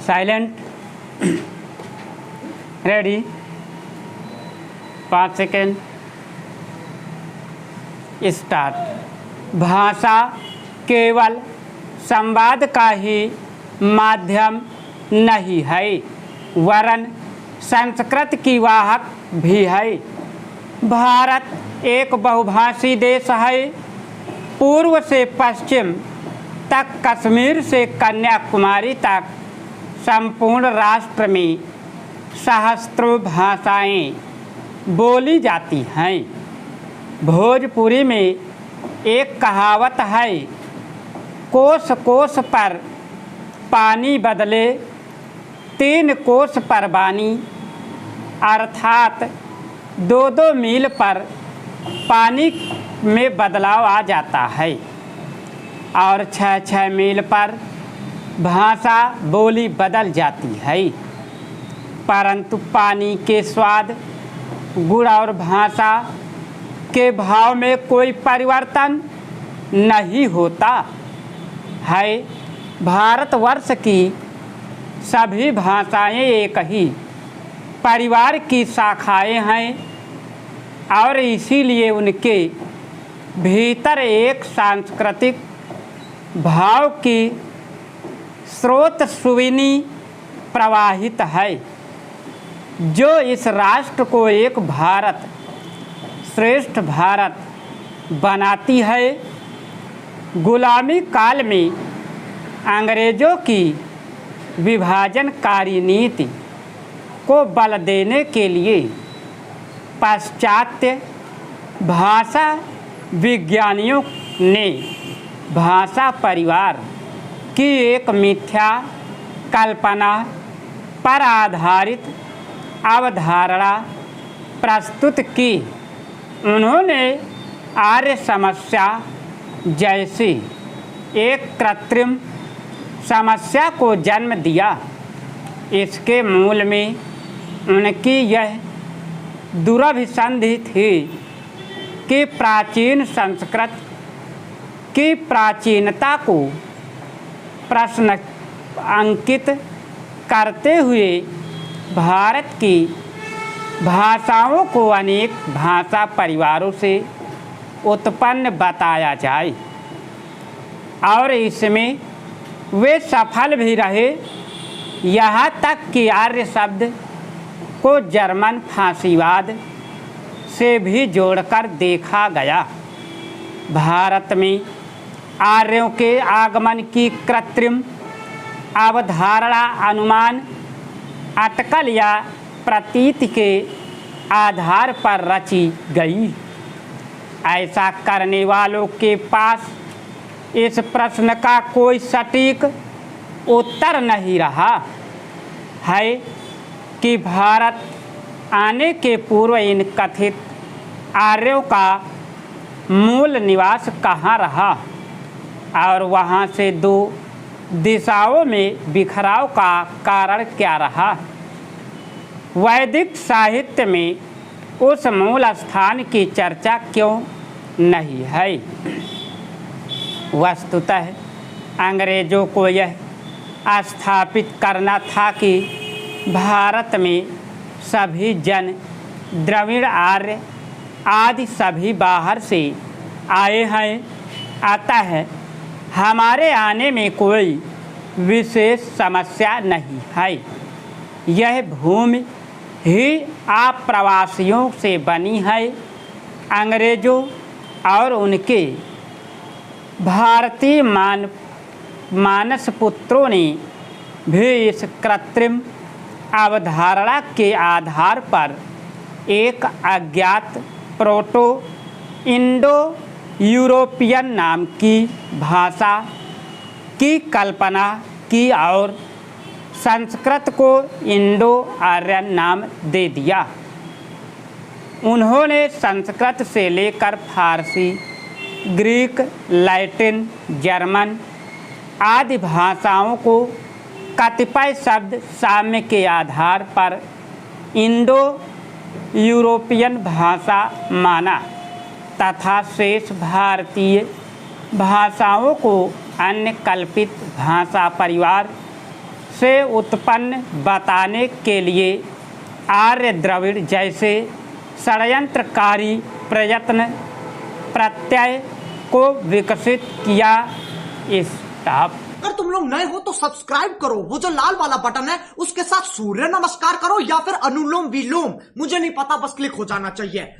Silent. Ready. 5 second. Start. भाषा केवल संवाद का ही माध्यम नहीं है, वरन संस्कृति की वाहक भी है। भारत एक बहुभाषी देश है। पूर्व से पश्चिम तक, कश्मीर से कन्याकुमारी तक संपूर्ण राष्ट्र में सहस्त्रों भाषाएं बोली जाती हैं। भोजपुरी में एक कहावत है, कोस कोस पर पानी बदले 3 कोस पर बानी, अर्थात 2-2 मील पर पानी में बदलाव आ जाता है और 6-6 मील पर भाषा बोली बदल जाती है। परंतु पानी के स्वाद, गुण और भाषा के भाव में कोई परिवर्तन नहीं होता है। भारतवर्ष की सभी भाषाएं एक ही परिवार की शाखाएं हैं और इसीलिए उनके भीतर एक सांस्कृतिक भाव की स्रोत सुविनी प्रवाहित है, जो इस राष्ट्र को एक भारत श्रेष्ठ भारत बनाती है। गुलामी काल में अंग्रेज़ों की विभाजनकारी नीति को बल देने के लिए पाश्चात्य भाषा विज्ञानियों ने भाषा परिवार की एक मिथ्या कल्पना पर आधारित अवधारणा प्रस्तुत की। उन्होंने आर्य समस्या जैसी एक कृत्रिम समस्या को जन्म दिया। इसके मूल में उनकी यह दुरभिसंधि थी कि प्राचीन संस्कृत की प्राचीनता को प्रश्न अंकित करते हुए भारत की भाषाओं को अनेक भाषा परिवारों से उत्पन्न बताया जाए और इसमें वे सफल भी रहे। यहाँ तक कि आर्य शब्द को जर्मन फांसीवाद से भी जोड़कर देखा गया। भारत में आर्यों के आगमन की कृत्रिम अवधारणा अनुमान, अटकल या प्रतीत के आधार पर रची गई। ऐसा करने वालों के पास इस प्रश्न का कोई सटीक उत्तर नहीं रहा है कि भारत आने के पूर्व इन कथित आर्यों का मूल निवास कहाँ रहा और वहाँ से 2 दिशाओं में बिखराव का कारण क्या रहा। वैदिक साहित्य में उस मूल स्थान की चर्चा क्यों नहीं है। वस्तुतः अंग्रेज़ों को यह स्थापित करना था कि भारत में सभी जन द्रविड़ आर्य आदि सभी बाहर से आए हैं, अतः हमारे आने में कोई विशेष समस्या नहीं है। यह भूमि ही आप्रवासियों से बनी है। अंग्रेज़ों और उनके भारतीय मानस पुत्रों ने भी इस कृत्रिम अवधारणा के आधार पर एक अज्ञात प्रोटो इंडो यूरोपियन नाम की भाषा की कल्पना की और संस्कृत को इंडो आर्यन नाम दे दिया। उन्होंने संस्कृत से लेकर फारसी, ग्रीक, लैटिन, जर्मन आदि भाषाओं को कतिपय शब्द साम्य के आधार पर इंडो यूरोपियन भाषा माना तथा शेष भारतीय भाषाओं को अन्य कल्पित भाषा परिवार से उत्पन्न बताने के लिए आर्य द्रविड़ जैसे षड्यंत्रकारी प्रयत्न प्रत्यय को विकसित किया। स्टॉप। अगर तुम लोग नए हो तो सब्सक्राइब करो, वो जो लाल वाला बटन है उसके साथ सूर्य नमस्कार करो या फिर अनुलोम विलोम, मुझे नहीं पता, बस क्लिक हो जाना चाहिए।